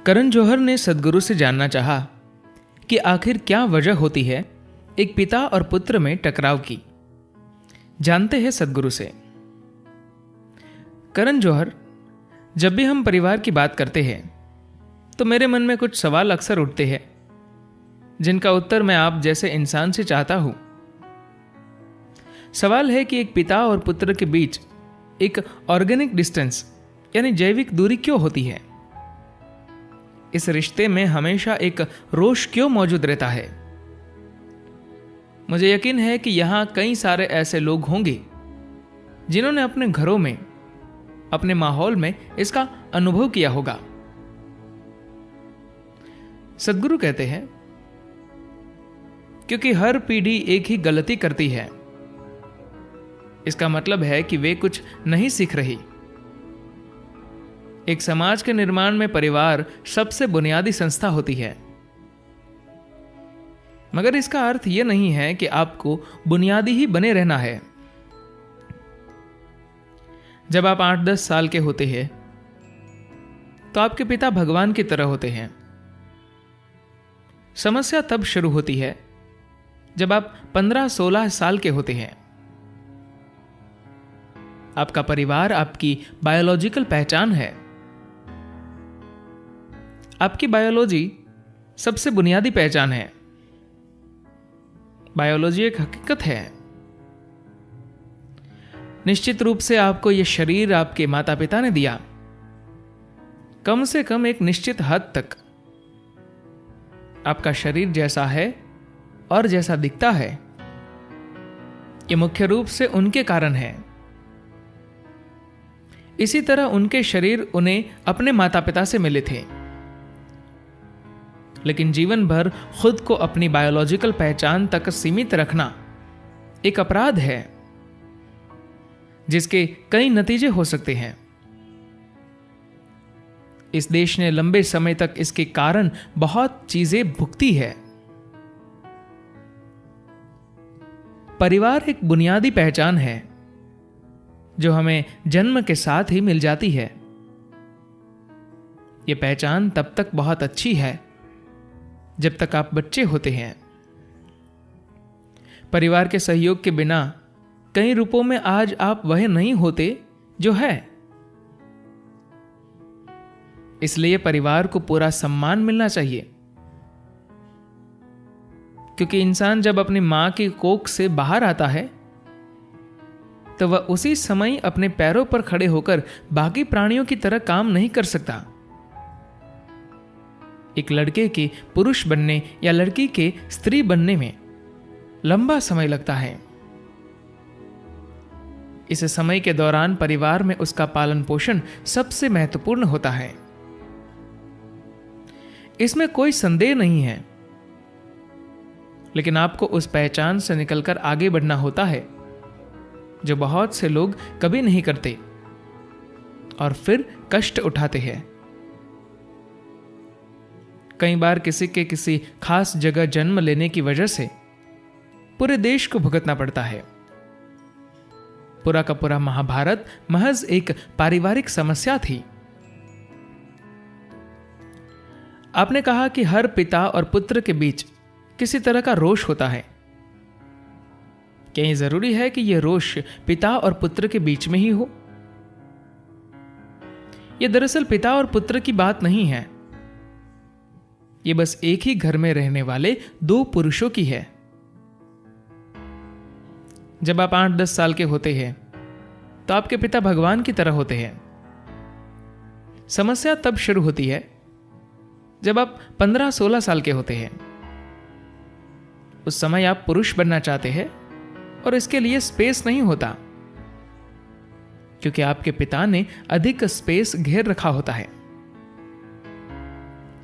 करण जौहर ने सदगुरु से जानना चाहा कि आखिर क्या वजह होती है एक पिता और पुत्र में टकराव की। जानते हैं सदगुरु से। करण जौहर, जब भी हम परिवार की बात करते हैं तो मेरे मन में कुछ सवाल अक्सर उठते हैं जिनका उत्तर मैं आप जैसे इंसान से चाहता हूं। सवाल है कि एक पिता और पुत्र के बीच एक ऑर्गेनिक डिस्टेंस यानी जैविक दूरी क्यों होती है। इस रिश्ते में हमेशा एक रोष क्यों मौजूद रहता है। मुझे यकीन है कि यहां कई सारे ऐसे लोग होंगे जिन्होंने अपने घरों में, अपने माहौल में इसका अनुभव किया होगा। सदगुरु कहते हैं, क्योंकि हर पीढ़ी एक ही गलती करती है, इसका मतलब है कि वे कुछ नहीं सीख रही। एक समाज के निर्माण में परिवार सबसे बुनियादी संस्था होती है, मगर इसका अर्थ यह नहीं है कि आपको बुनियादी ही बने रहना है। जब आप 8-10 साल के होते हैं तो आपके पिता भगवान की तरह होते हैं। समस्या तब शुरू होती है जब आप 15-16 साल के होते हैं। आपका परिवार आपकी बायोलॉजिकल पहचान है। आपकी बायोलॉजी सबसे बुनियादी पहचान है। बायोलॉजी एक हकीकत है। निश्चित रूप से आपको यह शरीर आपके माता पिता ने दिया, कम से कम एक निश्चित हद तक। आपका शरीर जैसा है और जैसा दिखता है, यह मुख्य रूप से उनके कारण है। इसी तरह उनके शरीर उन्हें अपने माता पिता से मिले थे, लेकिन जीवन भर खुद को अपनी बायोलॉजिकल पहचान तक सीमित रखना एक अपराध है जिसके कई नतीजे हो सकते हैं। इस देश ने लंबे समय तक इसके कारण बहुत चीजें भुगती है। परिवार एक बुनियादी पहचान है जो हमें जन्म के साथ ही मिल जाती है। यह पहचान तब तक बहुत अच्छी है जब तक आप बच्चे होते हैं। परिवार के सहयोग के बिना कई रूपों में आज आप वह नहीं होते जो है। इसलिए परिवार को पूरा सम्मान मिलना चाहिए, क्योंकि इंसान जब अपनी मां की कोख से बाहर आता है तो वह उसी समय अपने पैरों पर खड़े होकर बाकी प्राणियों की तरह काम नहीं कर सकता। एक लड़के के पुरुष बनने या लड़की के स्त्री बनने में लंबा समय लगता है। इस समय के दौरान परिवार में उसका पालन पोषण सबसे महत्वपूर्ण होता है। इसमें कोई संदेह नहीं है, लेकिन आपको उस पहचान से निकलकर आगे बढ़ना होता है जो बहुत से लोग कभी नहीं करते और फिर कष्ट उठाते हैं। कई बार किसी खास जगह जन्म लेने की वजह से पूरे देश को भुगतना पड़ता है। पूरा का पूरा महाभारत महज एक पारिवारिक समस्या थी। आपने कहा कि हर पिता और पुत्र के बीच किसी तरह का रोष होता है। क्या यह जरूरी है कि यह रोष पिता और पुत्र के बीच में ही हो? यह दरअसल पिता और पुत्र की बात नहीं है। यह बस एक ही घर में रहने वाले 2 पुरुषों की है। जब आप 8-10 साल के होते हैं तो आपके पिता भगवान की तरह होते हैं। समस्या तब शुरू होती है जब आप 15-16 साल के होते हैं। उस समय आप पुरुष बनना चाहते हैं और इसके लिए स्पेस नहीं होता, क्योंकि आपके पिता ने अधिक स्पेस घेर रखा होता है।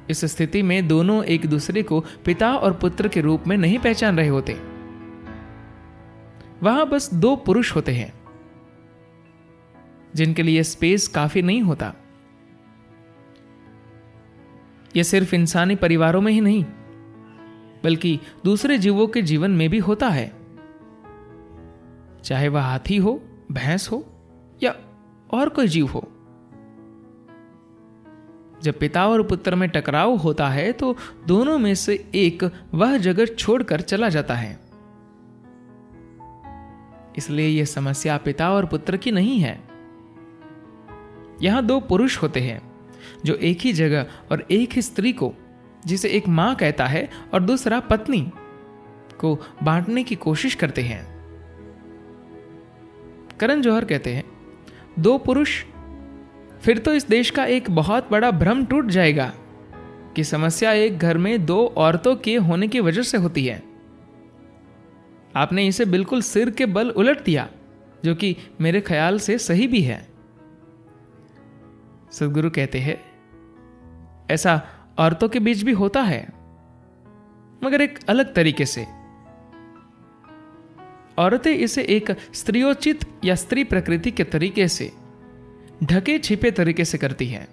इस स्थिति में दोनों एक दूसरे को पिता और पुत्र के रूप में नहीं पहचान रहे होते। वहां बस 2 पुरुष होते हैं जिनके लिए स्पेस काफी नहीं होता। यह सिर्फ इंसानी परिवारों में ही नहीं, बल्कि दूसरे जीवों के जीवन में भी होता है, चाहे वह हाथी हो, भैंस हो या और कोई जीव हो। जब पिता और पुत्र में टकराव होता है तो दोनों में से एक वह जगह छोड़कर चला जाता है। इसलिए यह समस्या पिता और पुत्र की नहीं है। यहां दो पुरुष होते हैं जो एक ही जगह और एक ही स्त्री को, जिसे एक मां कहता है और दूसरा पत्नी को, बांटने की कोशिश करते हैं। करण जौहर कहते हैं, दो पुरुष, फिर तो इस देश का एक बहुत बड़ा भ्रम टूट जाएगा कि समस्या एक घर में दो औरतों के होने की वजह से होती है। आपने इसे बिल्कुल सिर के बल उलट दिया, जो कि मेरे ख्याल से सही भी है। सदगुरु कहते हैं, ऐसा औरतों के बीच भी होता है, मगर एक अलग तरीके से। औरतें इसे एक स्त्रियोचित या स्त्री प्रकृति के तरीके से, ढके छिपे तरीके से करती हैं।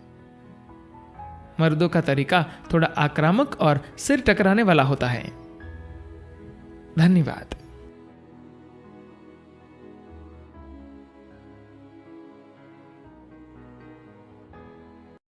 मर्दों का तरीका थोड़ा आक्रामक और सिर टकराने वाला होता है। धन्यवाद।